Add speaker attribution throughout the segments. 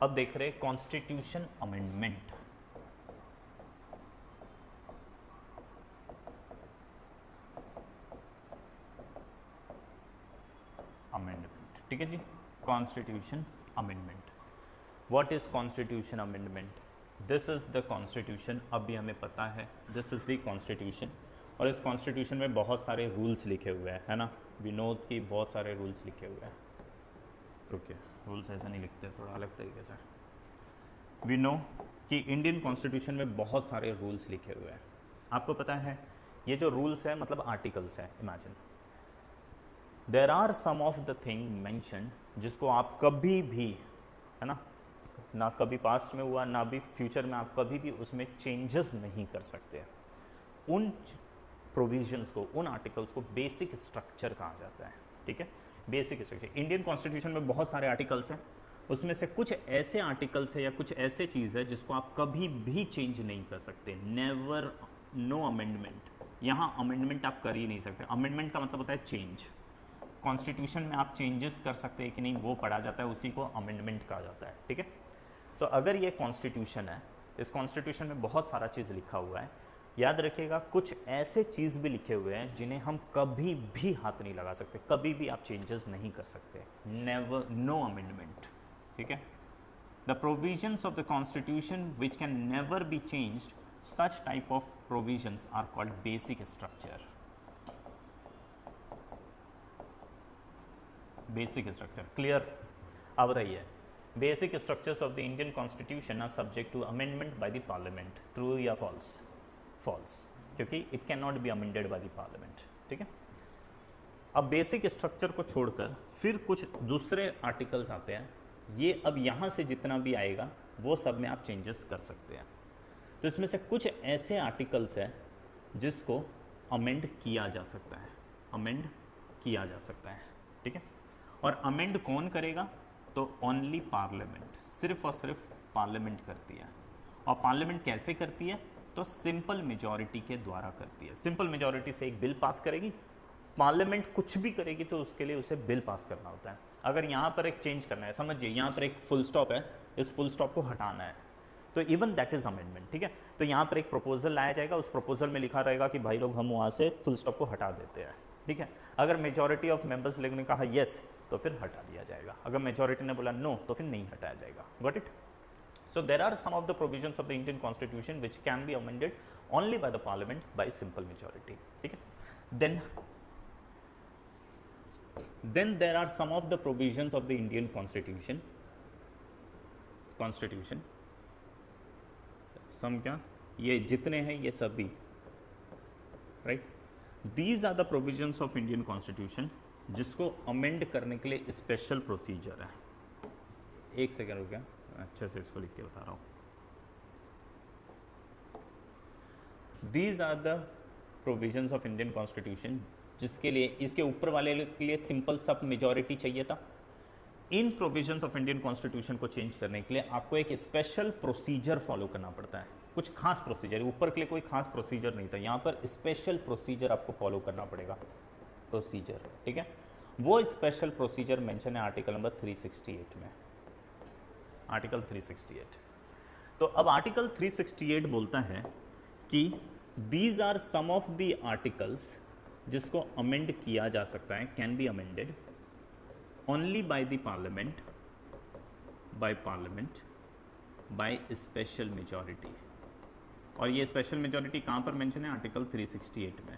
Speaker 1: अब देख रहे कॉन्स्टिट्यूशन अमेंडमेंट। अमेंडमेंट, ठीक है जी, constitution amendment. What is constitution amendment? This is the constitution. अब भी हमें पता है दिस इज द कॉन्स्टिट्यूशन, और इस कॉन्स्टिट्यूशन में बहुत सारे रूल्स लिखे हुए हैं, है ना, विनोद की बहुत सारे रूल्स लिखे हुए हैं। रुकिए, रूल्स ऐसे नहीं लिखते, थोड़ा अलग तरीके से। वी नो कि इंडियन कॉन्स्टिट्यूशन में बहुत सारे रूल्स लिखे हुए हैं। आपको पता है ये जो रूल्स है मतलब आर्टिकल्स हैं। Imagine there are some of the thing mention जिसको आप कभी भी, है ना कभी पास्ट में हुआ ना भी फ्यूचर में, आप कभी भी उसमें चेंजेस नहीं कर सकते। उन प्रोविजंस को, उन आर्टिकल्स को बेसिक स्ट्रक्चर कहा जाता है, ठीक है, बेसिक स्ट्रक्चर। इंडियन कॉन्स्टिट्यूशन में बहुत सारे आर्टिकल्स हैं, उसमें से कुछ ऐसे आर्टिकल्स है या कुछ ऐसे चीज़ है जिसको आप कभी भी चेंज नहीं कर सकते। Never, no amendment. यहाँ अमेंडमेंट आप कर ही नहीं सकते। अमेंडमेंट का मतलब होता है चेंज। कॉन्स्टिट्यूशन में आप चेंजेस कर सकते हैं कि नहीं वो पढ़ा जाता है, उसी को अमेंडमेंट कहा जाता है, ठीक है। तो अगर ये कॉन्स्टिट्यूशन है, इस कॉन्स्टिट्यूशन में बहुत सारा चीज़ लिखा हुआ है। याद रखिएगा कुछ ऐसे चीज़ भी लिखे हुए हैं जिन्हें हम कभी भी हाथ नहीं लगा सकते, कभी भी आप चेंजेस नहीं कर सकते। नेवर, नो अमेंडमेंट, ठीक है। The provisions of the constitution which can never be changed, such type of provisions are called basic structure. Basic structure clear? अब रहिए, basic structures of the Indian constitution are subject to amendment by the parliament. True या false? False, क्योंकि it can not be amended by the parliament, ठीक है। अब basic structure को छोड़कर फिर कुछ दूसरे आर्टिकल्स आते हैं। ये अब यहाँ से जितना भी आएगा वो सब में आप चेंजेस कर सकते हैं। तो इसमें से कुछ ऐसे आर्टिकल्स हैं जिसको अमेंड किया जा सकता है, अमेंड किया जा सकता है, ठीक है। और अमेंड कौन करेगा? तो ओनली पार्लियामेंट, सिर्फ और सिर्फ पार्लियामेंट करती है। और पार्लियामेंट कैसे करती है? तो सिंपल मेजॉरिटी के द्वारा करती है। सिंपल मेजॉरिटी से एक बिल पास करेगी। पार्लियामेंट कुछ भी करेगी तो उसके लिए उसे बिल पास करना होता है। अगर यहाँ पर एक चेंज करना है, समझिए यहाँ पर एक फुल स्टॉप है, इस फुल स्टॉप को हटाना है, तो इवन दैट इज अमेंडमेंट, ठीक है। तो यहाँ पर एक प्रपोजल लाया जाएगा, उस प्रपोजल में लिखा रहेगा कि भाई लोग हम वहाँ से फुल स्टॉप को हटा देते हैं, ठीक है। अगर मेजॉरिटी ऑफ मेंबर्स लोगों ने कहा यस तो फिर हटा दिया जाएगा, अगर मेजॉरिटी ने बोला नो तो फिर नहीं हटाया जाएगा। Got it? So there are some of the provisions of the Indian Constitution which can be amended only by the Parliament by simple majority. ठीक है? Then there are some of the provisions of the Indian Constitution. Some क्या? ये जितने हैं ये सभी, right? These are the provisions of Indian Constitution जिसको amend करने के लिए स्पेशल प्रोसीजर है। एक सेकेंड रुक गया, अच्छे से इसको लिख के बता रहा हूँ। These are the provisions of Indian Constitution जिसके लिए, इसके ऊपर वाले के लिए सिंपल सब मेजॉरिटी चाहिए था। इन प्रोविजंस ऑफ इंडियन कॉन्स्टिट्यूशन को चेंज करने के लिए आपको एक स्पेशल प्रोसीजर फॉलो करना पड़ता है, कुछ खास प्रोसीजर। ऊपर के लिए कोई खास प्रोसीजर नहीं था, यहाँ पर स्पेशल प्रोसीजर आपको फॉलो करना पड़ेगा, प्रोसीजर, ठीक है। वो स्पेशल प्रोसीजर मेंशन है आर्टिकल नंबर 368 में, आर्टिकल 368। तो अब आर्टिकल 368 बोलता है कि these are some of the articles जिसको अमेंड किया जा सकता है, can be amended only by the parliament, by special majority. और ये स्पेशल मेजॉरिटी कहाँ पर मेंशन है? आर्टिकल 368 में।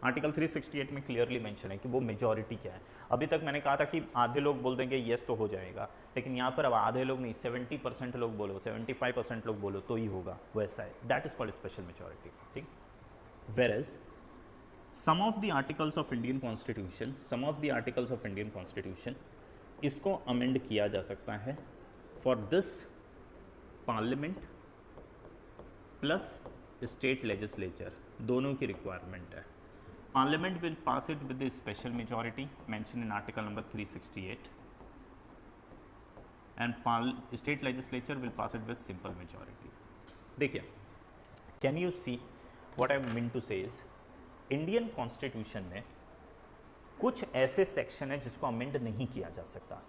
Speaker 1: आर्टिकल 368 में क्लियरली मेंशन है कि वो मेजॉरिटी क्या है। अभी तक मैंने कहा था कि आधे लोग बोल देंगे येस तो हो जाएगा, लेकिन यहाँ पर अब आधे लोग नहीं, 70% लोग बोलो, 75% लोग बोलो तो ही होगा, वैसा है। That is called special majority, ठीक। Whereas some of the articles of Indian constitution, इसको अमेंड किया जा सकता है for this parliament plus state legislature, दोनों की रिक्वायरमेंट है। Parliament will pass it with the special majority mentioned in article number 368 and state legislature will pass it with simple majority. देखिए, can you see what I mean to say is Indian Constitution में कुछ ऐसे section है जिसको amend नहीं किया जा सकता,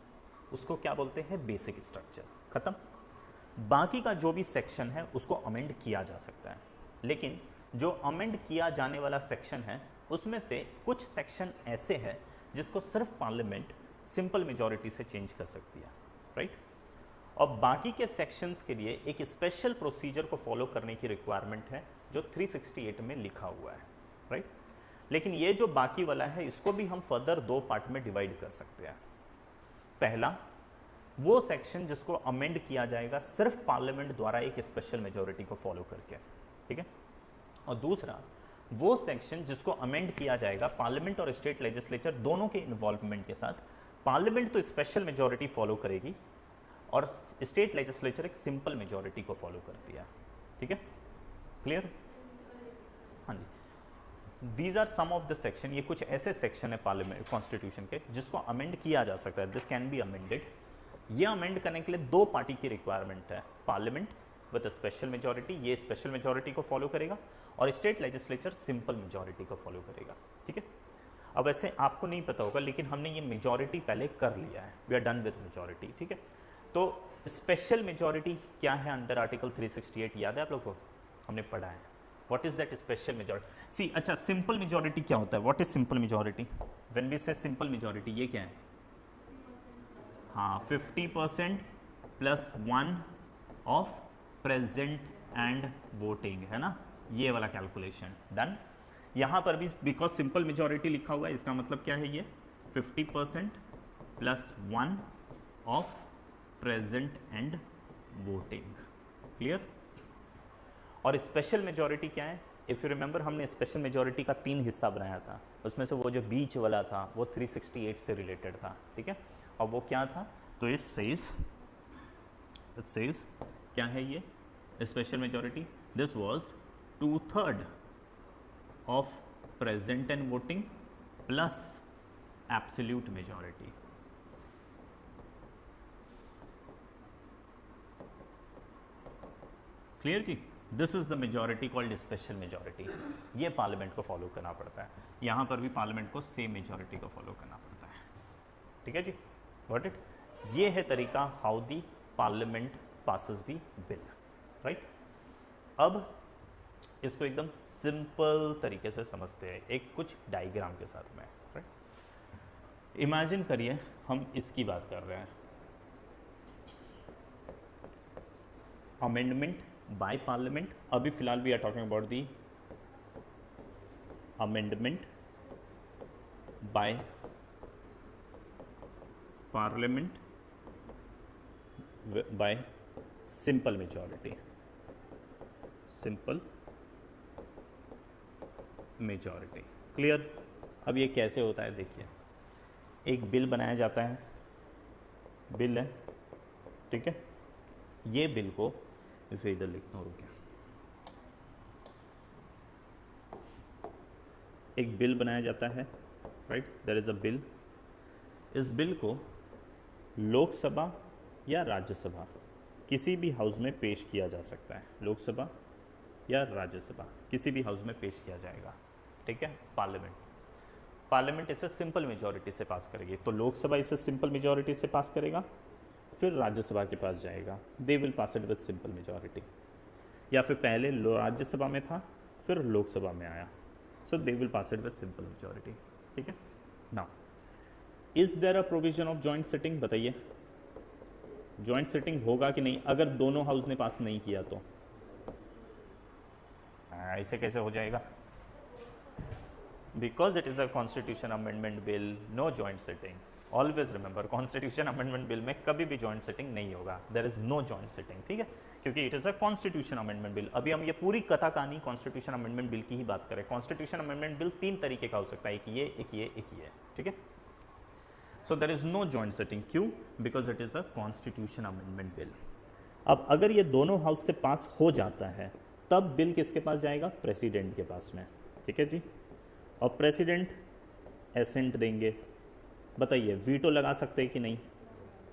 Speaker 1: उसको क्या बोलते हैं? Basic structure. खत्म। बाकी का जो भी सेक्शन है उसको अमेंड किया जा सकता है, लेकिन जो अमेंड किया जाने वाला सेक्शन है उसमें से कुछ सेक्शन ऐसे हैं जिसको सिर्फ पार्लियामेंट सिंपल मेजॉरिटी से चेंज कर सकती है, राइट। और बाकी के सेक्शंस के लिए एक स्पेशल प्रोसीजर को फॉलो करने की रिक्वायरमेंट है जो 368 में लिखा हुआ है, राइट। लेकिन ये जो बाकी वाला है इसको भी हम फर्दर दो पार्ट में डिवाइड कर सकते हैं। पहला, वो सेक्शन जिसको अमेंड किया जाएगा सिर्फ पार्लियामेंट द्वारा एक स्पेशल मेजॉरिटी को फॉलो करके, ठीक है। और दूसरा, वो सेक्शन जिसको अमेंड किया जाएगा पार्लियामेंट और स्टेट लेजिस्लेचर दोनों के इन्वॉल्वमेंट के साथ। पार्लियामेंट तो स्पेशल मेजॉरिटी फॉलो करेगी और स्टेट लेजिस्लेचर एक सिंपल मेजॉरिटी को फॉलो करती है, ठीक है, क्लियर। हाँ जी, these are some of the section, ये कुछ ऐसे सेक्शन है पार्लियामेंट कॉन्स्टिट्यूशन के जिसको अमेंड किया जा सकता है, दिस कैन बी अमेंडेड। ये अमेंड करने के लिए दो पार्टी की रिक्वायरमेंट है, parliament with a special majority, ये स्पेशल मेजॉरिटी को फॉलो करेगा, और स्टेट लेजिस्लेचर सिंपल मेजॉरिटी को फॉलो करेगा, ठीक है। अब वैसे आपको नहीं पता होगा लेकिन हमने ये मेजॉरिटी पहले कर लिया है, we are done with majority, ठीक है। तो स्पेशल मेजॉरिटी क्या है अंडर आर्टिकल 368, याद है आप लोग को, हमने पढ़ा है। What is that special majority? See, अच्छा, सिंपल मेजॉरिटी क्या होता है? What is simple majority? When we say simple majority, ये क्या है? हाँ, 50% plus 1 of present and voting, है ना, ये वाला कैलकुलेशन डन। यहाँ पर भी बिकॉज सिंपल मेजॉरिटी लिखा हुआ है, इसका मतलब क्या है? ये 50% plus 1 of present and voting, clear. और स्पेशल मेजॉरिटी क्या है? इफ़ यू रिमेंबर, हमने स्पेशल मेजॉरिटी का 3 हिस्सा बनाया था, उसमें से वो जो बीच वाला था वो 368 से रिलेटेड था, ठीक है। और वो क्या था? तो इट सेज क्या है ये special majority? This was 2/3 of present and voting plus absolute majority. Clear जी? This is the majority called special majority. ये पार्लियामेंट को फॉलो करना पड़ता है, यहाँ पर भी पार्लियामेंट को सेम मेजॉरिटी को फॉलो करना पड़ता है, ठीक है जी, गॉट इट। ये है तरीका how the parliament passes the bill, right. अब इसको एकदम सिंपल तरीके से समझते हैं, एक कुछ डायग्राम के साथ में, राइट। इमेजिन करिए हम इसकी बात कर रहे हैं, अमेंडमेंट बाय पार्लियामेंट। अभी फिलहाल we are talking about the amendment by parliament by simple majority, simple majority, clear. अब ये कैसे होता है देखिए, एक बिल बनाया जाता है, बिल है, ठीक है। ये बिल को इसे इधर लिखता हूँ, रुकिए, एक बिल बनाया जाता है, right, there is a bill. इस बिल को लोकसभा या राज्यसभा किसी भी हाउस में पेश किया जा सकता है, लोकसभा या राज्यसभा किसी भी हाउस में पेश किया जाएगा, ठीक है। पार्लियामेंट इसे सिंपल मेजॉरिटी से पास करेगी, तो लोकसभा इसे सिंपल मेजॉरिटी से पास करेगा, फिर राज्यसभा के पास जाएगा, दे will pass it with simple majority, या फिर पहले राज्यसभा में था फिर लोकसभा में आया, so they will pass it with simple majority, ठीक है। Now is there a provision of joint sitting? बताइए, जॉइंट सिटिंग होगा कि नहीं अगर दोनों हाउस ने पास नहीं किया तो? ऐसे कैसे हो जाएगा? Because it is a constitution amendment bill, no joint sitting. Always remember, constitution amendment bill में कभी भी जॉइंट सिटिंग नहीं होगा, there is no joint sitting, ठीक है, क्योंकि it is a constitution amendment bill. अभी हम ये पूरी कथा कहानी कॉन्स्टिट्यूशन अमेंडमेंट बिल की ही बात करें। कॉन्स्टिट्यूशन अमेंडमेंट बिल 3 तरीके का हो सकता है, एक ये, एक ये, एक ये, ठीक है। So there is no joint sitting, क्यों? Because it is a constitution amendment bill. अब अगर ये दोनों हाउस से पास हो जाता है तब बिल किसके पास जाएगा? प्रेसिडेंट के पास में, ठीक है जी। और प्रेसिडेंट एसेंट देंगे। बताइए, वीटो लगा सकते हैं कि नहीं?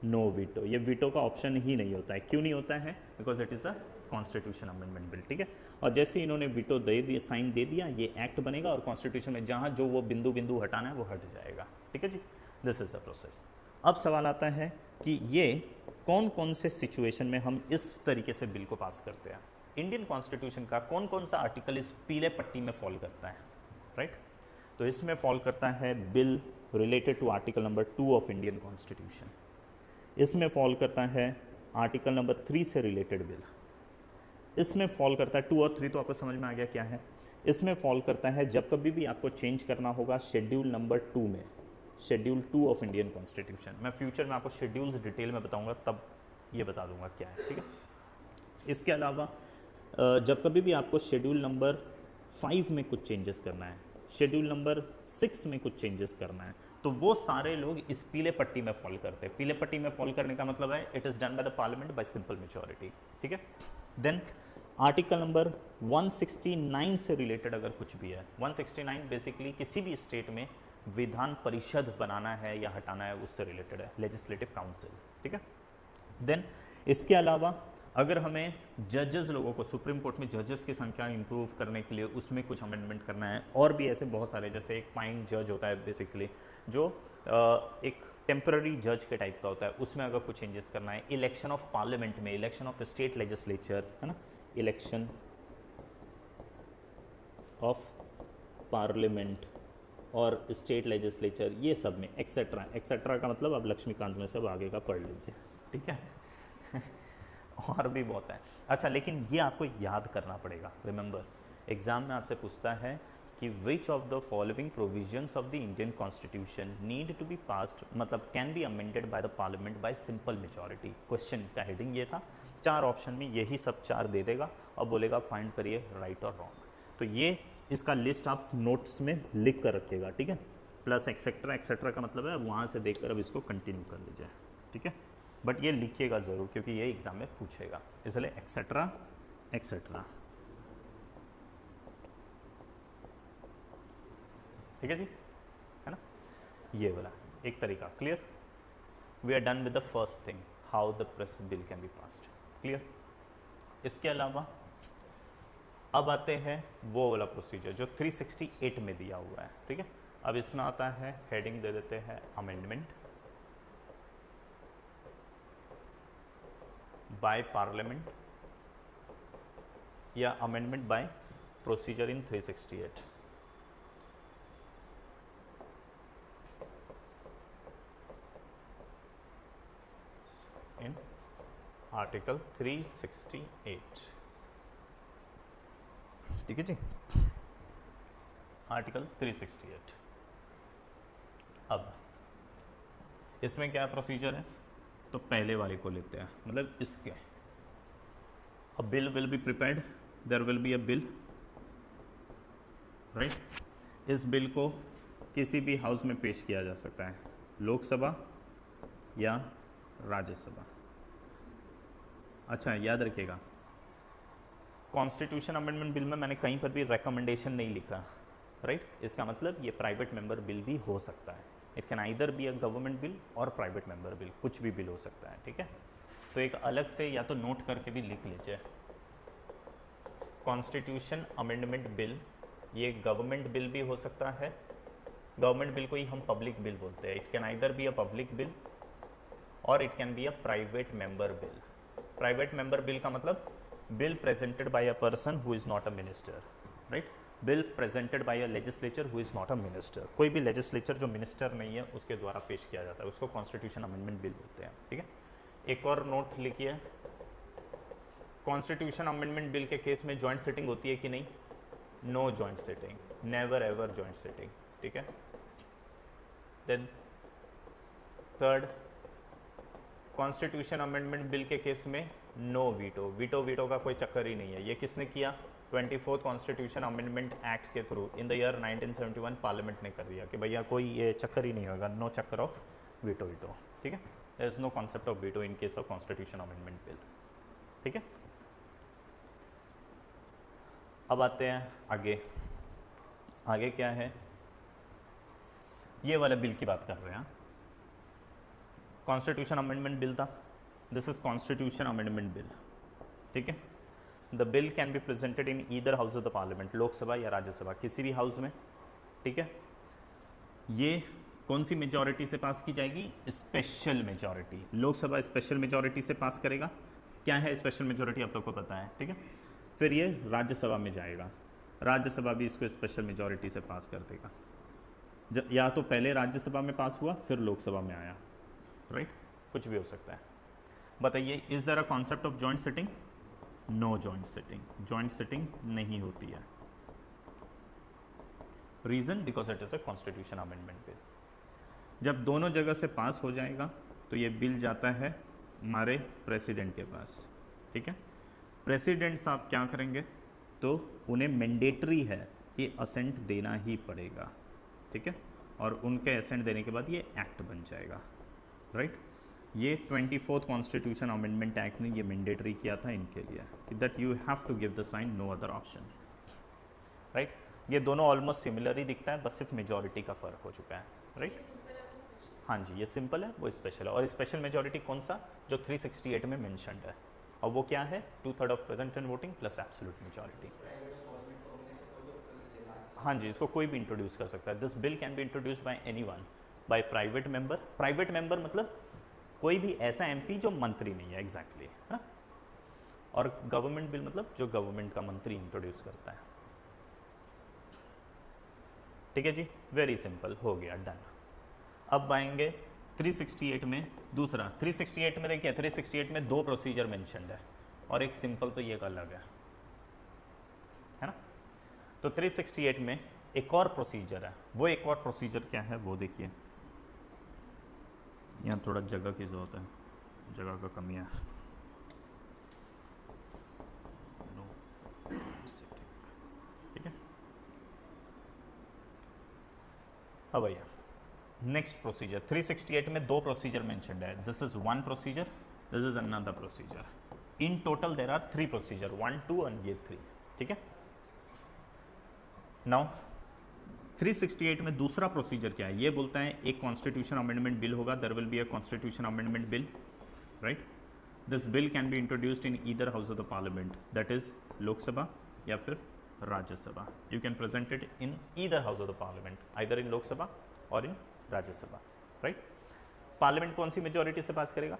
Speaker 1: नो वीटो, ये वीटो का ऑप्शन ही नहीं होता है। क्यों नहीं होता है? Because it is a constitution amendment bill, ठीक है। और जैसे इन्होंने वीटो दे दिया, साइन दे दिया, ये एक्ट बनेगा और कॉन्स्टिट्यूशन में जहाँ जो वो बिंदु बिंदु हटाना है वो हट जाएगा, ठीक है जी। This is the process. अब सवाल आता है कि ये कौन कौन से सिचुएशन में हम इस तरीके से बिल को पास करते हैं। इंडियन कॉन्स्टिट्यूशन का कौन कौन सा आर्टिकल इस पीले पट्टी में फॉल करता है, राइट। तो इसमें फॉल करता है bill related to article number 2 of Indian constitution. इसमें फॉल करता है आर्टिकल नंबर 3 से रिलेटेड बिल। इसमें फॉल करता है 2 और 3 तो आपको समझ में आ गया क्या है। इसमें फॉल करता है जब कभी भी आपको चेंज करना होगा शेड्यूल नंबर 2 में, शेड्यूल 2 ऑफ इंडियन कॉन्स्टिट्यूशन। मैं फ्यूचर में आपको शेड्यूल्स डिटेल में बताऊंगा, तब ये बता दूंगा क्या है, ठीक है। इसके अलावा जब कभी भी आपको शेड्यूल नंबर 5 में कुछ चेंजेस करना है, शेड्यूल नंबर 6 में कुछ चेंजेस करना है, तो वो सारे लोग इस पीले पट्टी में फॉल करते हैं। पीले पट्टी में फॉल करने का मतलब है it is done by the parliament by simple majority, ठीक है। देन आर्टिकल नंबर 169 से रिलेटेड अगर कुछ भी है, 169 बेसिकली किसी भी स्टेट में विधान परिषद बनाना है या हटाना है उससे रिलेटेड है, लेजिस्लेटिव काउंसिल, ठीक है। देन इसके अलावा अगर हमें जजेस लोगों को, सुप्रीम कोर्ट में जजेस की संख्या इंप्रूव करने के लिए उसमें कुछ अमेंडमेंट करना है, और भी ऐसे बहुत सारे, जैसे एक पॉइंट जज होता है बेसिकली जो एक टेम्पररी जज के टाइप का होता है, उसमें अगर कुछ चेंजेस करना है, इलेक्शन ऑफ पार्लियामेंट में, इलेक्शन ऑफ स्टेट लेजिस्लेचर, है ना, इलेक्शन ऑफ पार्लियामेंट और स्टेट लेजिस्लेचर, ये सब में एक्सेट्रा। एक्सेट्रा का मतलब अब लक्ष्मीकांत में सब आगे का पढ़ लीजिए, ठीक है। और भी बहुत है। अच्छा, लेकिन ये आपको याद करना पड़ेगा। रिमेंबर, एग्जाम में आपसे पूछता है कि which of the following provisions of the Indian constitution need to be passed, मतलब can be amended by the parliament by simple majority. Question का हेडिंग ये था, 4 ऑप्शन में यही सब 4 दे देगा और बोलेगा फाइंड करिए राइट और रॉन्ग। तो ये इसका लिस्ट आप नोट्स में लिख कर रखिएगा, ठीक है। प्लस एक्सेट्रा, एक्सेट्रा का मतलब है वहाँ से देखकर अब इसको कंटिन्यू कर लीजिए, ठीक है। बट ये लिखिएगा ज़रूर क्योंकि ये एग्जाम में पूछेगा, इसलिए एक्सेट्रा एक्सेट्रा, ठीक है जी, है ना। ये वाला एक तरीका clear. We are done with the first thing, how the press bill can be passed, clear. इसके अलावा अब आते हैं वो वाला प्रोसीजर जो 368 में दिया हुआ है, ठीक है। अब इसमें आता है, हेडिंग दे देते हैं अमेंडमेंट बाय पार्लियामेंट या amendment by procedure in 368। In article 368, ठीक है जी, आर्टिकल 368। अब इसमें क्या प्रोसीजर है, तो पहले वाले को लेते हैं, मतलब इसके, a bill will be prepared, there will be a bill, right. इस बिल को किसी भी हाउस में पेश किया जा सकता है, लोकसभा या राज्यसभा। अच्छा, याद रखिएगा, कॉन्स्टिट्यूशन अमेंडमेंट बिल में मैंने कहीं पर भी रिकमेंडेशन नहीं लिखा, राइट। इसका मतलब ये प्राइवेट मेंबर बिल भी हो सकता है। It can either be a government bill और प्राइवेट मेंबर बिल, कुछ भी बिल हो सकता है, ठीक है। तो एक अलग से या तो नोट करके भी लिख लीजिए, कॉन्स्टिट्यूशन अमेंडमेंट बिल, ये गवर्नमेंट बिल भी हो सकता है, गवर्नमेंट बिल को ही हम पब्लिक बिल बोलते हैं। It can either be a public bill और it can be a private member bill. Private member bill का मतलब bill presented by a person who is not a minister, right. Bill presented by a legislature who is not a minister, कोई भी legislature जो minister नहीं है उसके द्वारा पेश किया जाता है, उसको कॉन्स्टिट्यूशन अमेंडमेंट बिल बोलते हैं, ठीक है। एक और नोट लिखिए, कॉन्स्टिट्यूशन अमेंडमेंट बिल के केस में जॉइंट सिटिंग होती है कि नहीं, no joint sitting, never ever joint sitting, ठीक है। Then third, constitution amendment bill के केस में नो वीटो, वीटो का कोई चक्कर ही नहीं है। ये किसने किया, 24th कॉन्स्टिट्यूशन अमेंडमेंट एक्ट के through in the year 1971 parliament ने कर दिया कि भैया कोई ये चक्कर ही नहीं होगा, नो चक्कर ऑफ वीटो, ठीक है। There is no concept of veto in case of constitution amendment bill, ठीक है। अब आते हैं आगे, आगे क्या है, ये वाला बिल की बात कर रहे हैं, कॉन्स्टिट्यूशन अमेंडमेंट बिल था, this is constitution amendment bill, ठीक है। The bill can be presented in either house of the parliament, Lok Sabha या राज्यसभा, किसी भी हाउस में, ठीक है। ये कौन सी मेजॉरिटी से पास की जाएगी? Special majority. Lok Sabha special majority से पास करेगा। क्या है स्पेशल मेजॉरिटी आप लोग को पता है, ठीक है। फिर ये राज्यसभा में जाएगा, राज्यसभा भी इसको स्पेशल मेजॉरिटी से पास कर देगा। या तो पहले राज्यसभा में पास हुआ फिर लोकसभा में आया, राइट, कुछ भी हो सकता है। बताइए, is there a concept of joint sitting? No joint sitting, joint sitting नहीं होती है। Reason, because it is a constitution amendment bill. जब दोनों जगह से पास हो जाएगा तो ये बिल जाता है हमारे प्रेसिडेंट के पास, ठीक है। प्रेसिडेंट साहब क्या करेंगे? तो उन्हें मैंडेटरी है कि असेंट देना ही पड़ेगा, ठीक है, और उनके असेंट देने के बाद ये एक्ट बन जाएगा, राइट। ये 24th कॉन्स्टिट्यूशन अमेंडमेंट एक्ट ने ये मैंडेटरी किया था इनके लिए, that you have to give the sign, no other option, right. ये दोनों ऑलमोस्ट सिमिलर ही दिखता है, बस सिर्फ मेजॉरिटी का फर्क हो चुका है, राइट। हाँ जी, ये सिंपल है, वो स्पेशल है। और स्पेशल मेजॉरिटी कौन सा? जो 368 में मेंशन्ड है, और वो क्या है? 2/3 of present and voting plus absolute majority. हाँ जी, इसको कोई भी इंट्रोड्यूस कर सकता है। This bill can be introduced by anyone, by private member. Private member मतलब कोई भी ऐसा एमपी जो मंत्री नहीं है, एग्जैक्टली, है ना। और गवर्नमेंट बिल मतलब जो गवर्नमेंट का मंत्री इंट्रोड्यूस करता है, ठीक है जी। वेरी सिंपल, हो गया, डन। अब आएंगे 368 में दूसरा। 368 में देखिए, 368 में 2 प्रोसीजर मेंशन्ड है, और एक सिंपल तो ये अलग है ना। तो 368 में एक और प्रोसीजर है। वो एक और प्रोसीजर क्या है वो देखिए। यहाँ थोड़ा जगह की जरूरत है, जगह का कमी है। ठीक है, अब भैया नेक्स्ट प्रोसीजर। 368 में 2 प्रोसीजर मेंशन्ड है। This is 1 procedure, this is another procedure. In total there are 3 procedure, 1, 2 and ये 3, ठीक है। नाउ 368 में दूसरा प्रोसीजर क्या है? ये बोलता है एक कॉन्स्टिट्यूशन अमेंडमेंट बिल होगा, there will be a constitution amendment bill, right. This bill can be introduced in either house of the parliament, that is Lok Sabha या फिर Rajya Sabha. You can present it in either house of the parliament, either in Lok Sabha और in Rajya Sabha, right. Parliament कौन सी majority से पास करेगा?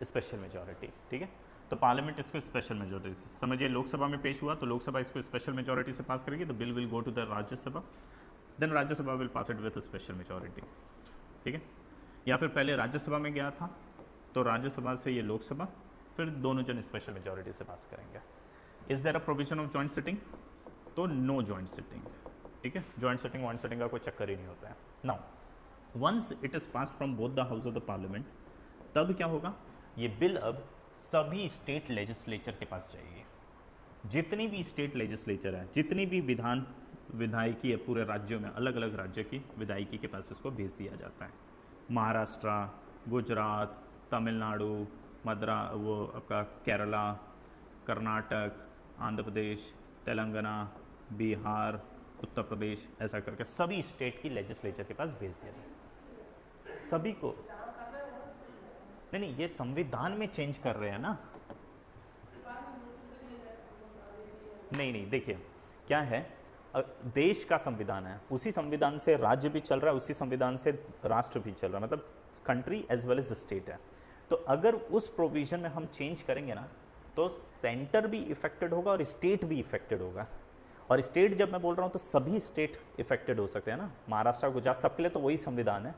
Speaker 1: Special majority, ठीक है। तो parliament इसको स्पेशल मेजॉरिटी से, समझिए लोकसभा में पेश हुआ तो लोकसभा इसको स्पेशल मेजॉरिटी से पास करेगी, तो bill will go to the Rajya Sabha, then Rajya Sabha will pass it with special majority, ठीक है। या फिर पहले राज्यसभा में गया था तो राज्यसभा से ये लोकसभा, फिर दोनों जन स्पेशल मेजॉरिटी से पास करेंगे। Is there a provision of joint sitting? तो नो जॉइंट सिटिंग, ठीक है। जॉइंट सिटिंग वॉइंट सिटिंग का कोई चक्कर ही नहीं होता है। Now once it is passed from both the house of the parliament, तब क्या होगा? ये बिल अब सभी स्टेट लेजिस्लेचर के पास जाएगी। जितनी भी स्टेट लेजिस्लेचर है, जितनी भी विधायकी है पूरे राज्यों में, अलग अलग राज्य की विधायकी के पास इसको भेज दिया जाता है। महाराष्ट्र, गुजरात, तमिलनाडु, वो आपका केरला, कर्नाटक, आंध्र प्रदेश, तेलंगाना, बिहार, उत्तर प्रदेश, ऐसा करके सभी स्टेट की लेजिस्लेचर के पास भेज दिया जाए। सभी को नहीं, ये संविधान में चेंज कर रहे हैं ना। नहीं, देखिए क्या है, देश का संविधान है, उसी संविधान से राज्य भी चल रहा है, उसी संविधान से राष्ट्र भी चल रहा है, मतलब country as well as state है। तो अगर उस प्रोविजन में हम चेंज करेंगे ना, तो सेंटर भी इफेक्टेड होगा और स्टेट भी इफेक्टेड होगा। और स्टेट जब मैं बोल रहा हूँ तो सभी स्टेट इफेक्टेड हो सकते हैं ना, महाराष्ट्र, गुजरात, सबके लिए तो वही संविधान है।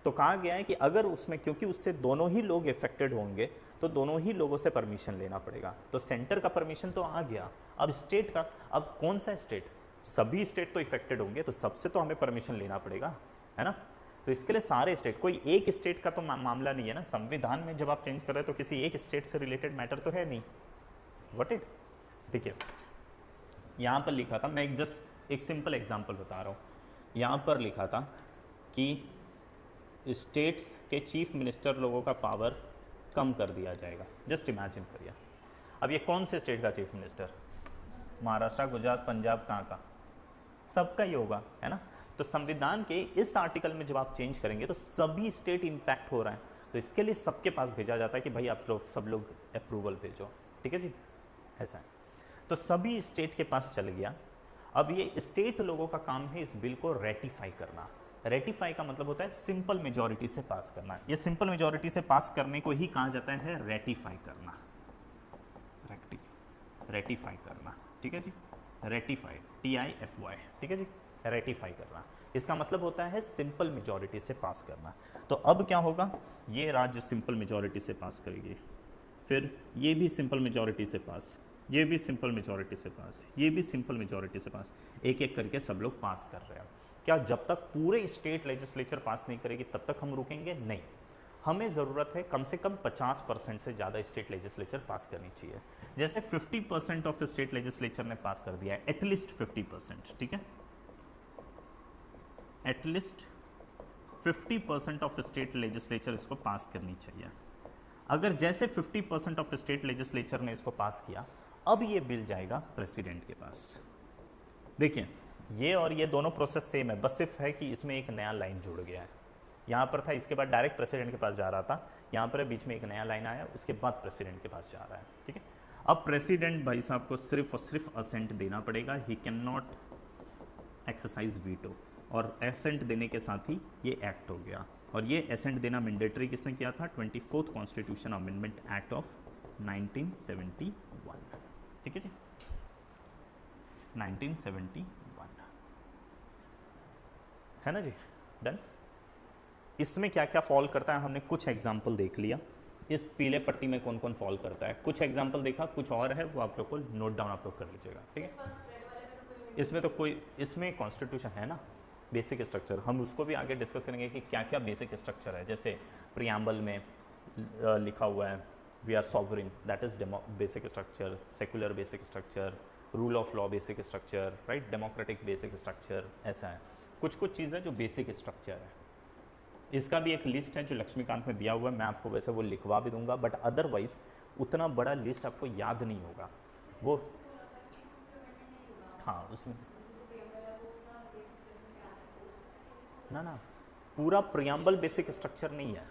Speaker 1: तो कहा गया है कि अगर उसमें, क्योंकि उससे दोनों ही लोग इफेक्टेड होंगे, तो दोनों ही लोगों से परमिशन लेना पड़ेगा। तो सेंटर का परमिशन तो आ गया, अब स्टेट का, अब कौन सा स्टेट? सभी स्टेट तो इफेक्टेड होंगे, तो सबसे तो हमें परमिशन लेना पड़ेगा, है ना। तो इसके लिए सारे स्टेट, कोई एक स्टेट का तो मामला नहीं है ना। संविधान में जब आप चेंज कर रहे हो तो किसी एक स्टेट से रिलेटेड मैटर तो है नहीं। व्हाट इट, देखिए यहाँ पर लिखा था, मैं जस्ट एक सिंपल एग्जांपल बता रहा हूँ। यहाँ पर लिखा था कि स्टेट्स के चीफ मिनिस्टर लोगों का पावर कम कर दिया जाएगा। जस्ट इमेजिन करिए, अब ये कौन से स्टेट का चीफ मिनिस्टर? महाराष्ट्र, गुजरात, पंजाब, कहाँ का? सबका ही होगा, है ना। तो संविधान के इस आर्टिकल में जब आप चेंज करेंगे तो सभी स्टेट इंपैक्ट हो रहा है, तो इसके लिए सबके पास भेजा जाता है कि भाई आप लोग सब लोग अप्रूवल भेजो, ठीक है जी, ऐसा है। तो सभी स्टेट के पास चल गया। अब ये स्टेट लोगों का काम है इस बिल को रेटिफाई करना, रेटिफाई का मतलब होता है सिंपल मेजॉरिटी से पास करना। ये सिंपल मेजॉरिटी से पास करने को ही कहा जाता है रेटिफाई करना, रेटिफाई करना, ठीक है जी, रेटिफाई, TIFY, ठीक है जी, रेटिफाई करना। इसका मतलब होता है सिंपल मेजॉरिटी से पास करना। तो अब क्या होगा, ये राज्य सिंपल मेजॉरिटी से पास करेगी, फिर ये भी सिंपल मेजॉरिटी से पास, ये भी सिंपल मेजॉरिटी से पास, ये भी सिंपल मेजॉरिटी से पास, एक एक करके सब लोग पास कर रहे हैं। क्या जब तक पूरे स्टेट लेजिस्लेचर पास नहीं करेगी तब तक हम रुकेंगे? नहीं, हमें ज़रूरत है कम से कम 50% से ज़्यादा स्टेट लेजिस्लेचर पास करनी चाहिए। जैसे 50% ऑफ स्टेट लेजिस्लेचर ने पास कर दिया है, एटलीस्ट 50%, ठीक है, एटलीस्ट 50% ऑफ स्टेट लेजिस्लेचर इसको पास करनी चाहिए। अगर जैसे 50% ऑफ स्टेट लेजिस्लेचर ने इसको पास किया, अब ये बिल जाएगा प्रेसिडेंट के पास। देखिए ये और ये दोनों प्रोसेस सेम है, बस सिर्फ है कि इसमें एक नया लाइन जुड़ गया है। यहाँ पर था, इसके बाद डायरेक्ट प्रेसिडेंट के पास जा रहा था, यहाँ पर बीच में एक नया लाइन आया, उसके बाद प्रेसिडेंट के पास जा रहा है, ठीक है। अब प्रेसिडेंट भाई साहब को सिर्फ और सिर्फ असेंट देना पड़ेगा, he can not exercise veto, और एसेंट देने के साथ ही ये एक्ट हो गया। और ये एसेंट देना मैंडेटरी किसने किया था? 24th constitution amendment act of 1971, ठीक है जी, 1971 है ना जी, डन। इसमें क्या क्या फॉल करता है हमने कुछ एग्जाम्पल देख लिया, इस पीले पट्टी में कौन कौन फॉल करता है, कुछ एग्जाम्पल देखा, कुछ और है वो आप लोग को नोट डाउन आप लोग कर लीजिएगा, ठीक है। इसमें तो कोई, इसमें कॉन्स्टिट्यूशन है ना, बेसिक स्ट्रक्चर, हम उसको भी आगे डिस्कस करेंगे कि क्या क्या बेसिक स्ट्रक्चर है। जैसे प्रियम्बल में लिखा हुआ है we are sovereign, that is basic structure, secular basic structure, rule of law basic structure, right, democratic basic structure, ऐसा है कुछ कुछ चीज़ें जो बेसिक स्ट्रक्चर है। इसका भी एक लिस्ट है जो लक्ष्मीकांत में दिया हुआ है, मैं आपको वैसे वो लिखवा भी दूंगा, बट अदरवाइज उतना बड़ा लिस्ट आपको याद नहीं होगा वो। हाँ उसमें ना पूरा प्रियम्बल बेसिक स्ट्रक्चर नहीं है,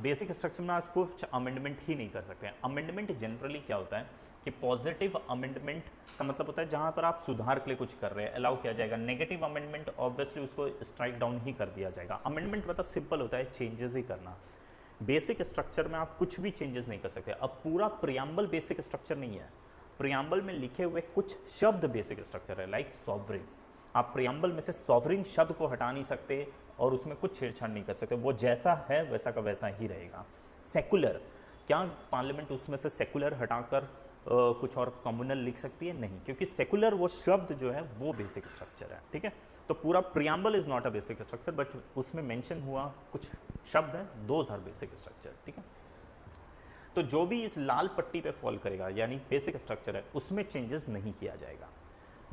Speaker 1: बेसिक स्ट्रक्चर में आज कुछ अमेंडमेंट ही नहीं कर सकते हैं। अमेंडमेंट जनरली क्या होता है कि पॉजिटिव अमेंडमेंट का मतलब होता है जहां पर आप सुधार के लिए कुछ कर रहे हैं, अलाउ किया जाएगा। नेगेटिव अमेंडमेंट ऑब्वियसली उसको स्ट्राइक डाउन ही कर दिया जाएगा। अमेंडमेंट मतलब सिंपल होता है चेंजेस ही करना। बेसिक स्ट्रक्चर में आप कुछ भी चेंजेस नहीं कर सकते। अब पूरा प्रियम्बल बेसिक स्ट्रक्चर नहीं है, प्रियम्बल में लिखे हुए कुछ शब्द बेसिक स्ट्रक्चर है, लाइक सॉवरिन। आप प्रियम्बल में से सॉवरिन शब्द को हटा नहीं सकते और उसमें कुछ छेड़छाड़ नहीं कर सकते, वो जैसा है वैसा का वैसा ही रहेगा। सेकुलर, क्या पार्लियामेंट उसमें से सेकुलर हटाकर कुछ और कम्युनल लिख सकती है? नहीं, क्योंकि सेकुलर वो शब्द जो है वो बेसिक स्ट्रक्चर है, ठीक है। तो पूरा preamble is not a basic structure, but उसमें मेंशन हुआ कुछ शब्द है, दोज आर बेसिक स्ट्रक्चर, ठीक है। तो जो भी इस लाल पट्टी पे फॉल करेगा यानी बेसिक स्ट्रक्चर है, उसमें चेंजेस नहीं किया जाएगा।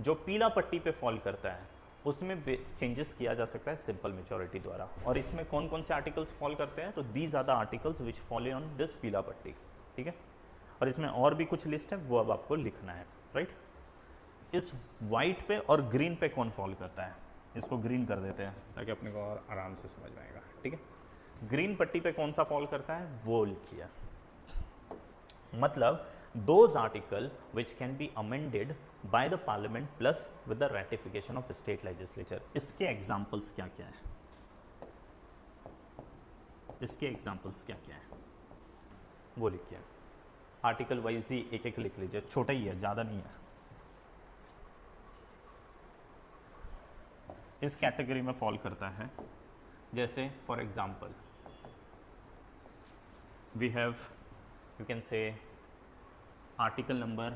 Speaker 1: जो पीला पट्टी पे फॉल करता है उसमें चेंजेस किया जा सकता है सिंपल मेजॉरिटी द्वारा। और इसमें कौन कौन से आर्टिकल्स फॉल करते हैं? तो these are the articles which fall on this पीला पट्टी, ठीक है। और इसमें और भी कुछ लिस्ट है, वो अब आपको लिखना है, राइट। इस वाइट पे और ग्रीन पे कौन फॉल करता है? इसको ग्रीन कर देते हैं ताकि अपने को और आराम से समझ में आएगा, ठीक है। ग्रीन पट्टी पे कौन सा फॉल करता है वो लिखिए, मतलब those article which can be amended by the parliament plus with the ratification of state legislature। इसके एग्जाम्पल्स क्या क्या है? इसके एग्जाम्पल्स क्या क्या है वो लिखिए, आर्टिकल वाइज ही एक एक लिख लीजिए, छोटा ही है, ज़्यादा नहीं है। इस कैटेगरी में फॉल करता है, जैसे for example we have, you can say article number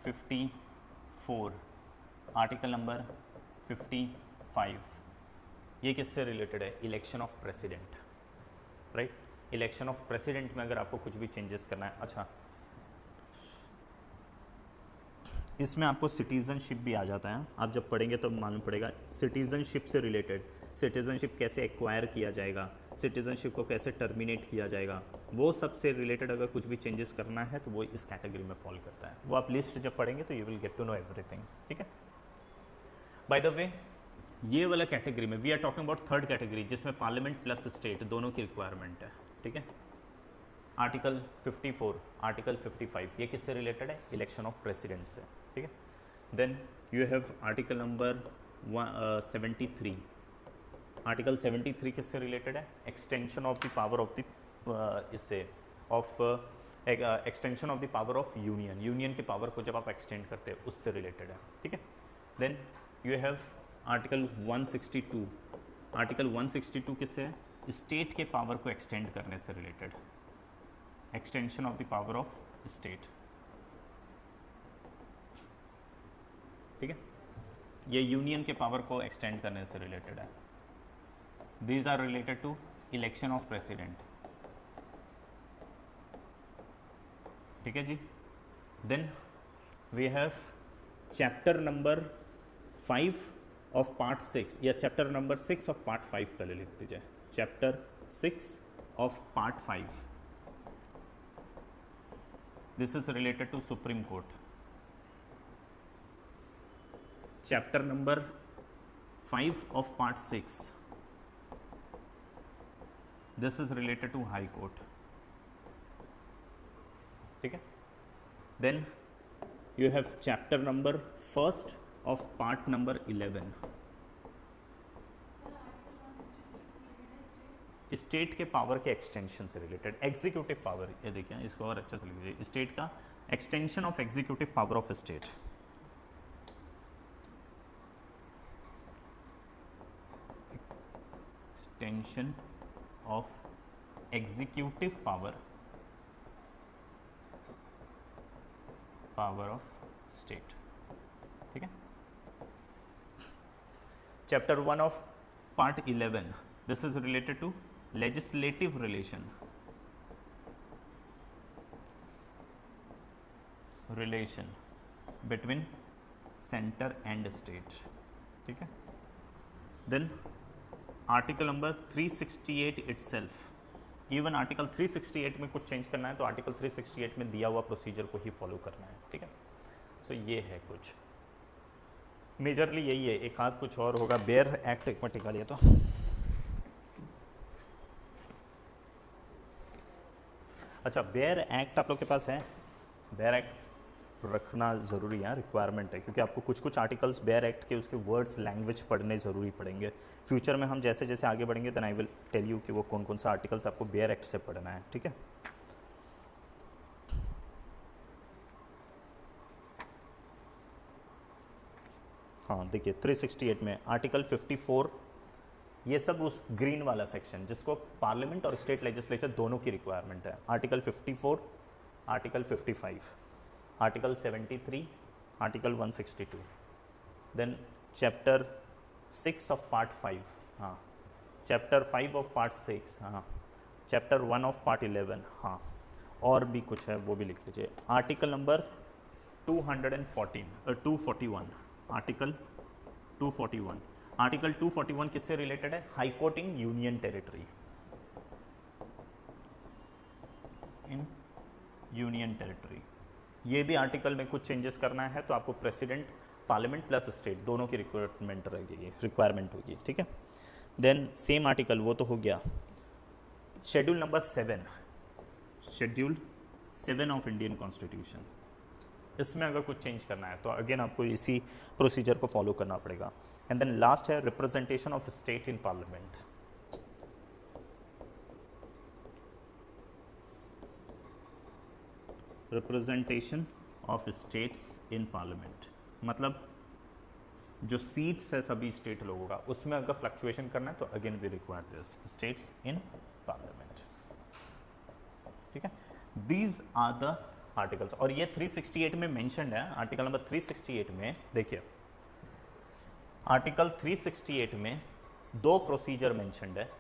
Speaker 1: 54, article number 55, ये किससे रिलेटेड है? Election of president, right. Election of president में अगर आपको कुछ भी चेंजेस करना है, अच्छा इसमें आपको सिटीजनशिप भी आ जाता है, आप जब पढ़ेंगे तो मालूम पड़ेगा। सिटीजनशिप से रिलेटेड, सिटीजनशिप कैसे एक्वायर किया जाएगा, सिटीजनशिप को कैसे टर्मिनेट किया जाएगा, वो सब से रिलेटेड अगर कुछ भी चेंजेस करना है तो वो इस कैटेगरी में फॉल करता है। वो आप लिस्ट जब पढ़ेंगे तो you will get to know everything, ठीक है। बाय द वे ये वाला कैटेगरी में we are talking about third category, जिसमें पार्लियामेंट प्लस स्टेट दोनों की रिक्वायरमेंट है, ठीक है। आर्टिकल 54, आर्टिकल 55 ये किससे रिलेटेड है? इलेक्शन ऑफ प्रेसिडेंट से, ठीक है। Then you have article number 73, article 73 किससे रिलेटेड है? Extension of the power of the इससे of extension of the power of union, union के पावर को जब आप एक्सटेंड करते हैं उससे रिलेटेड है, ठीक है। Then you have article 162, article 162 किससे है? स्टेट के पावर को एक्सटेंड करने से related, extension of the power of state, ठीक है। ये यूनियन के पावर को एक्सटेंड करने से रिलेटेड है। These are related to election of president, ठीक है जी। Then we have chapter number 5 of part 6 या चैप्टर नंबर 6 ऑफ पार्ट 5 पहले लिख दीजिए, chapter 6 of part 5, this is related to supreme court. Chapter number 5 of part 6, this is related to high court, ठीक है। Then you have chapter number 1 of part number 11, state के power के extension से रिलेटेड, executive power, ये देखिए इसको और अच्छे से लिख लीजिए, स्टेट का extension of executive power of state, extension of executive power of state, ठीक है। Chapter 1 of part 11, this is related to legislative relation between centre and state, ठीक है। Then article number 368 itself, even article 368 में कुछ change करना है तो article 368 में दिया हुआ प्रोसीजर को ही फॉलो करना है, ठीक है। सो ये है कुछ मेजरली यही है, एक आध कुछ और होगा। बेयर एक्ट एक मिनट निकालिए तो, अच्छा बेयर एक्ट आप लोग के पास है? बेयर एक्ट रखना ज़रूरी है, रिक्वायरमेंट है, क्योंकि आपको कुछ कुछ आर्टिकल्स बेयर एक्ट के उसके वर्ड्स लैंग्वेज पढ़ने ज़रूरी पड़ेंगे। फ्यूचर में हम जैसे जैसे आगे बढ़ेंगे then I will tell you कि वो कौन कौन सा आर्टिकल्स आपको बेयर एक्ट से पढ़ना है, ठीक है। हाँ देखिए 368 में आर्टिकल 54, ये सब उस ग्रीन वाला सेक्शन जिसको पार्लियामेंट और स्टेट लेजिस्लेचर दोनों की रिक्वायरमेंट है। Article 54, article 55, article 73, article 162, then chapter 6 of part 5, हाँ चैप्टर 5 ऑफ पार्ट 6, हाँ चैप्टर 1 ऑफ पार्ट 11, हाँ और भी कुछ है वो भी लिख लीजिए। आर्टिकल नंबर 241, आर्टिकल 241, आर्टिकल 241 किससे रिलेटेड है? High court in union territory, in union territory. ये भी आर्टिकल में कुछ चेंजेस करना है तो आपको प्रेसिडेंट, पार्लियामेंट प्लस स्टेट दोनों की रिक्वायरमेंट होगी, ठीक है। देन सेम आर्टिकल, वो तो हो गया। Schedule number 7, schedule 7 of Indian constitution, इसमें अगर कुछ चेंज करना है तो अगेन आपको इसी प्रोसीजर को फॉलो करना पड़ेगा। एंड देन लास्ट है representation of state in parliament. Representation of states in parliament मतलब जो सीट्स है सभी स्टेट लोगों का, उसमें अगर फ्लक्चुएशन करना है तो again we require this states in parliament, ठीक है। दीज आर द आर्टिकल्स, और ये 368 में मेंशन्ड है। आर्टिकल नंबर 368 में देखिए, आर्टिकल 368 में 2 प्रोसीजर मेंशन्ड है,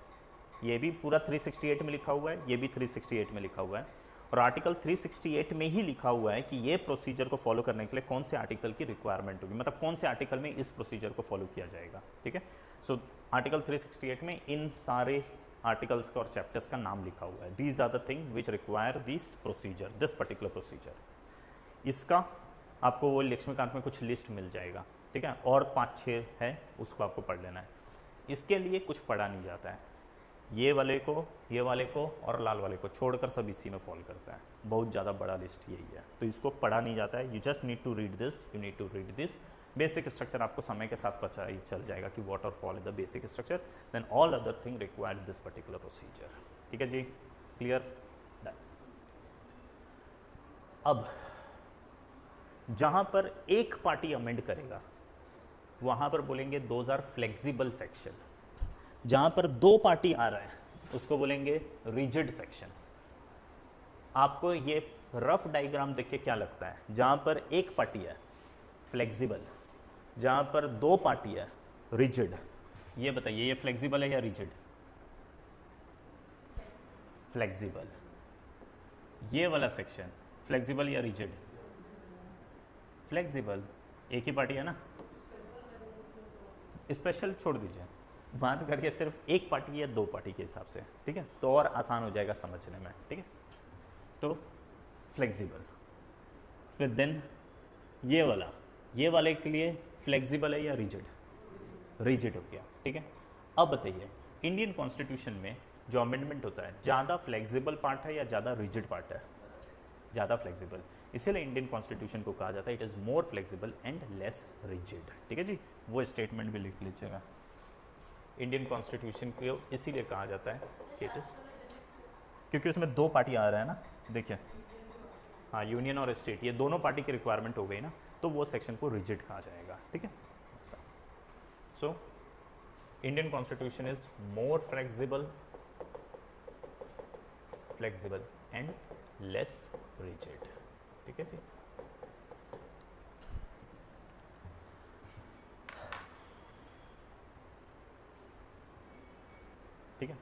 Speaker 1: ये भी पूरा 368 में लिखा हुआ है, ये भी 368 में लिखा हुआ है, और आर्टिकल 368 में ही लिखा हुआ है कि ये प्रोसीजर को फॉलो करने के लिए कौन से आर्टिकल की रिक्वायरमेंट होगी, मतलब कौन से आर्टिकल में इस प्रोसीजर को फॉलो किया जाएगा, ठीक है। सो आर्टिकल 368 में इन सारे आर्टिकल्स का और चैप्टर्स का नाम लिखा हुआ है। These are the thing which require this procedure, this particular procedure. इसका आपको वो लक्ष्मीकांत में कुछ लिस्ट मिल जाएगा, ठीक है, और 5-6 है उसको आपको पढ़ लेना है। इसके लिए कुछ पढ़ा नहीं जाता है, ये वाले को और लाल वाले को छोड़कर सब इसी में फॉल करता है। बहुत ज़्यादा बड़ा लिस्ट यही है, तो इसको पढ़ा नहीं जाता है। You just need to read this, you need to read this. Basic structure आपको समय के साथ पता ही चल जाएगा कि waterfall is the basic structure, then all other thing required this particular procedure. ठीक है जी, क्लियर। अब जहां पर एक पार्टी अमेंड करेगा वहां पर बोलेंगे दोज आर फ्लेक्सिबल सेक्शन। जहां पर दो पार्टी आ रहा है उसको बोलेंगे रिजिड सेक्शन। आपको ये रफ डायग्राम देख के क्या लगता है? जहां पर एक पार्टी है फ्लेक्सिबल, जहां पर दो पार्टी है रिजिड। ये बताइए ये फ्लेक्सिबल है या रिजिड? फ्लेक्सिबल। ये वाला सेक्शन फ्लेक्सिबल या रिजिड? फ्लेक्सिबल। एक ही पार्टी है ना, स्पेशल छोड़ दीजिए, बात करिए सिर्फ एक पार्टी या दो पार्टी के हिसाब से, ठीक है? तो और आसान हो जाएगा समझने में, ठीक है? तो फ्लेक्सिबल। फिर देन ये वाले के लिए फ्लेक्सिबल है या रिजिड? रिजिड हो गया, ठीक है? अब बताइए इंडियन कॉन्स्टिट्यूशन में जो अमेंडमेंट होता है ज़्यादा फ्लेक्सिबल पार्ट है या ज़्यादा रिजिड पार्ट है? ज़्यादा फ्लेक्सिबल। इसीलिए इंडियन कॉन्स्टिट्यूशन को कहा जाता है it is more flexible and less rigid. ठीक है जी, वो स्टेटमेंट भी लिख लीजिएगा। इंडियन कॉन्स्टिट्यूशन को इसीलिए कहा जाता है कि इट इज़, क्योंकि उसमें दो पार्टी आ रहा है ना, देखिए हाँ, यूनियन और स्टेट ये दोनों पार्टी की रिक्वायरमेंट हो गई ना, तो वो सेक्शन को रिजिड कहा जाएगा, ठीक है? So Indian constitution is more flexible and less rigid. ठीक है जी। ठीक है,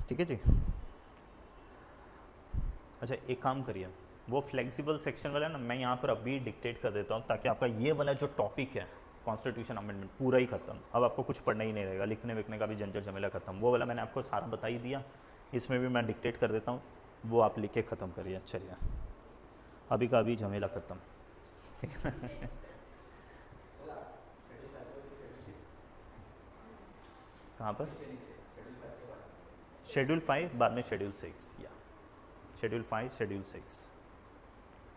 Speaker 1: ठीक है जी। अच्छा एक काम करिए, वो फ्लेक्सिबल सेक्शन वाला ना मैं यहाँ पर अभी डिक्टेट कर देता हूँ, ताकि आपका ये वाला जो टॉपिक है कॉन्स्टिट्यूशन अमेंडमेंट पूरा ही खत्म। अब आपको कुछ पढ़ना ही नहीं रहेगा, लिखने विखने का भी झंझट झमेला खत्म। वो वाला मैंने आपको सारा बता ही दिया, इसमें भी मैं डिक्टेट कर देता हूँ, वो आप लिख के ख़त्म करिए। चलिए अभी का अभी झमेला ख़त्म, ठीक है? कहाँ पर? शेड्यूल 5 बाद में शेड्यूल 6, या शेड्यूल 5 शेड्यूल 6,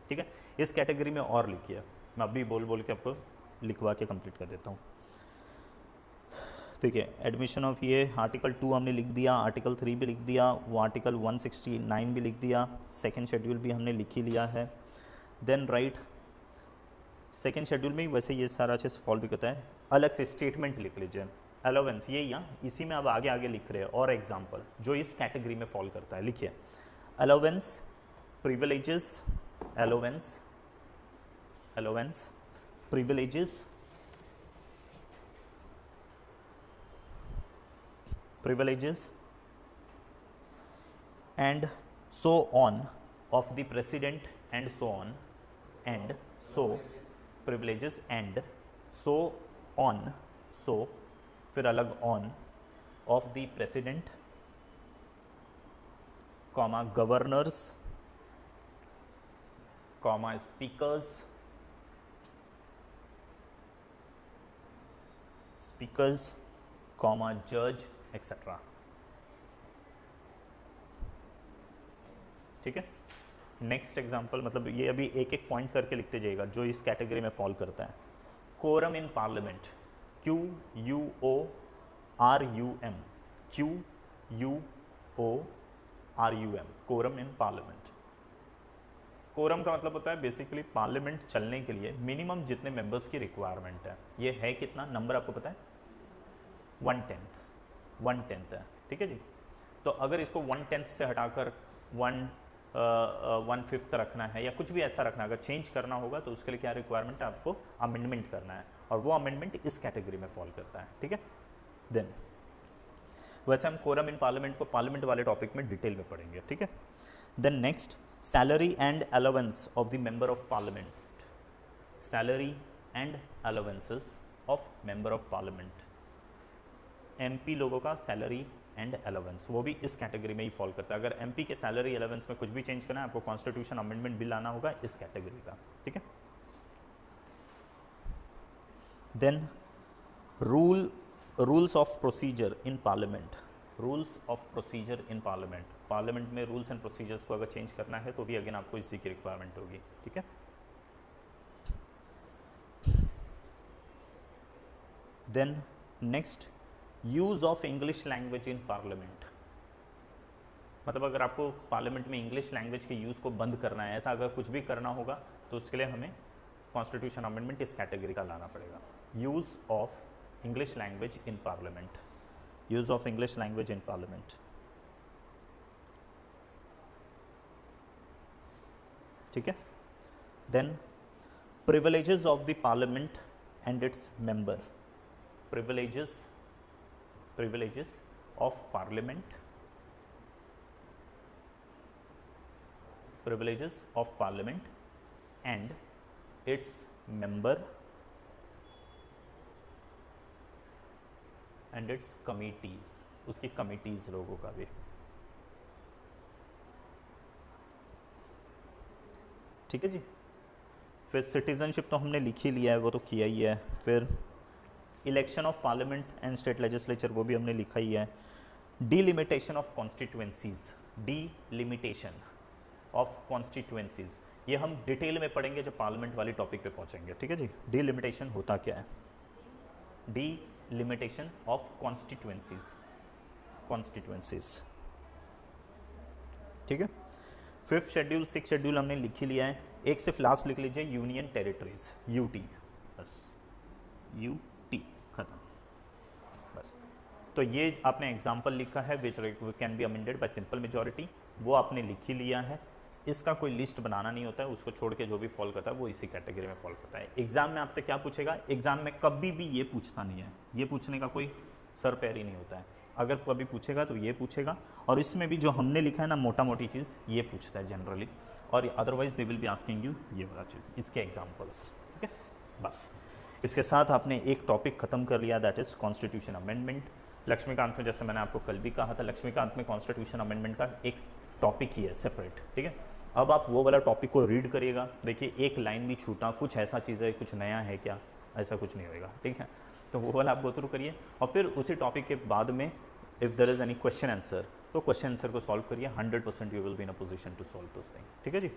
Speaker 1: ठीक है? इस कैटेगरी में और लिखिए, मैं अभी बोल के आपको लिखवा के कंप्लीट कर देता हूँ। ठीक है, एडमिशन ऑफ ये आर्टिकल 2 हमने लिख दिया, आर्टिकल 3 भी लिख दिया, वो आर्टिकल 169 भी लिख दिया, सेकेंड शेड्यूल भी हमने लिख ही लिया है। देन राइट, सेकेंड शेड्यूल में ही वैसे ये सारा चीज़ फॉलो भी करता है। अलग से स्टेटमेंट लिख लीजिए, अलाउंस ये यहाँ इसी में अब आगे आगे लिख रहे हैं, और एग्जाम्पल जो इस कैटेगरी में फॉल करता है लिखिए। Allowance, privileges, allowance, privileges, and so on of the president, and so on, and so privileges and so on, so फिर अलग on of the president, comma governors, comma speakers, comma judge, etc. ठीक है? Next example, मतलब ये अभी एक एक point करके लिखते जाइएगा जो इस कैटेगरी में फॉल करता है। Quorum in parliament, QUORUM, QUORUM, CORUM, quorum in parliament. Quorum का मतलब होता है बेसिकली पार्लियामेंट चलने के लिए मिनिमम जितने मेंबर्स की रिक्वायरमेंट है, ये है कितना नंबर आपको पता है? 1/10 है, ठीक है जी। तो अगर इसको 1/10 से हटाकर 1/5 रखना है या कुछ भी ऐसा रखना है, अगर चेंज करना होगा तो उसके लिए क्या रिक्वायरमेंट है? आपको अमेंडमेंट करना है, और वो अमेंडमेंट इस कैटेगरी में फॉल करता है, ठीक है। देन वैसे हम कोरम इन पार्लियामेंट को पार्लियामेंट वाले टॉपिक में डिटेल में पढ़ेंगे, ठीक है। Then next, salary and allowance of the member of parliament. Salary and allowances of member of parliament. MP लोगों का सैलरी एंड अलाउंस वो भी इस कैटेगरी में ही फॉल करता है। अगर एमपी के सैलरी अलाउंस में कुछ भी चेंज करना है, आपको कॉन्स्टिट्यूशन अमेंडमेंट बिल लाना होगा इस कैटेगरी का, ठीक है। Then rules of procedure in parliament. Rules of procedure in parliament, parliament में रूल्स एंड प्रोसीजर्स को अगर चेंज करना है तो भी अगेन आपको इसी की रिक्वायरमेंट होगी, ठीक है। Then next, use of English language in parliament. मतलब अगर आपको पार्लियामेंट में इंग्लिश लैंग्वेज के यूज़ को बंद करना है, ऐसा अगर कुछ भी करना होगा तो उसके लिए हमें कॉन्स्टिट्यूशन अमेंडमेंट इस कैटेगरी का लाना पड़ेगा। Use of English language in parliament, use of English language in parliament, ठीक है। Then privileges of the parliament and its member. Privileges of parliament, privileges of parliament and its member and its committees, उसकी committees लोगों का भी, ठीक है जी। फिर citizenship तो हमने लिख ही लिया है, वो तो किया ही है। फिर election of parliament and state legislature वो भी हमने लिखा ही है। Delimitation of constituencies, delimitation of constituencies ये हम डिटेल में पढ़ेंगे जब पार्लियामेंट वाली टॉपिक पे पहुंचेंगे, ठीक है जी। डीलिमिटेशन होता क्या है? डीलिमिटेशन ऑफ कॉन्स्टिट्यूएंसीज, ठीक है। 5th शेड्यूल 6th शेड्यूल हमने लिख ही लिया है। एक सिर्फ लास्ट लिख लीजिए, यूनियन टेरिटरीज, यूटी, बस यूटी खत्म, बस। तो ये आपने एग्जाम्पल लिखा है which can be amended bye simple majority, वो आपने लिख ही लिया है। इसका कोई लिस्ट बनाना नहीं होता है, उसको छोड़ के जो भी फॉल करता है वो इसी कैटेगरी में फॉल करता है। एग्जाम में आपसे क्या पूछेगा? एग्जाम में कभी भी ये पूछता नहीं है, ये पूछने का कोई सर पैर ही नहीं होता है। अगर कभी पूछेगा तो ये पूछेगा, और इसमें भी जो हमने लिखा है ना मोटा मोटी चीज़ ये पूछता है जनरली, और otherwise they will be asking you ये वाला चीज़, इसके एग्जाम्पल्स, ठीक है। बस इसके साथ आपने एक टॉपिक खत्म कर लिया, that is constitution amendment. Laxmikanth में जैसे मैंने आपको कल भी कहा था, लक्ष्मीकांत में कॉन्स्टिट्यूशन अमेंडमेंट का एक टॉपिक ही है सेपरेट, ठीक है। अब आप वो वाला टॉपिक को रीड करिएगा, देखिए एक लाइन भी छूटा, कुछ ऐसा चीज़ है, कुछ नया है क्या, ऐसा कुछ नहीं होएगा, ठीक है। तो वो वाला आप गो थ्रू करिए, और फिर उसी टॉपिक के बाद में if there is any question answer तो क्वेश्चन आंसर को सॉल्व करिए, 100% you will be in a position to solve those thing, ठीक है जी।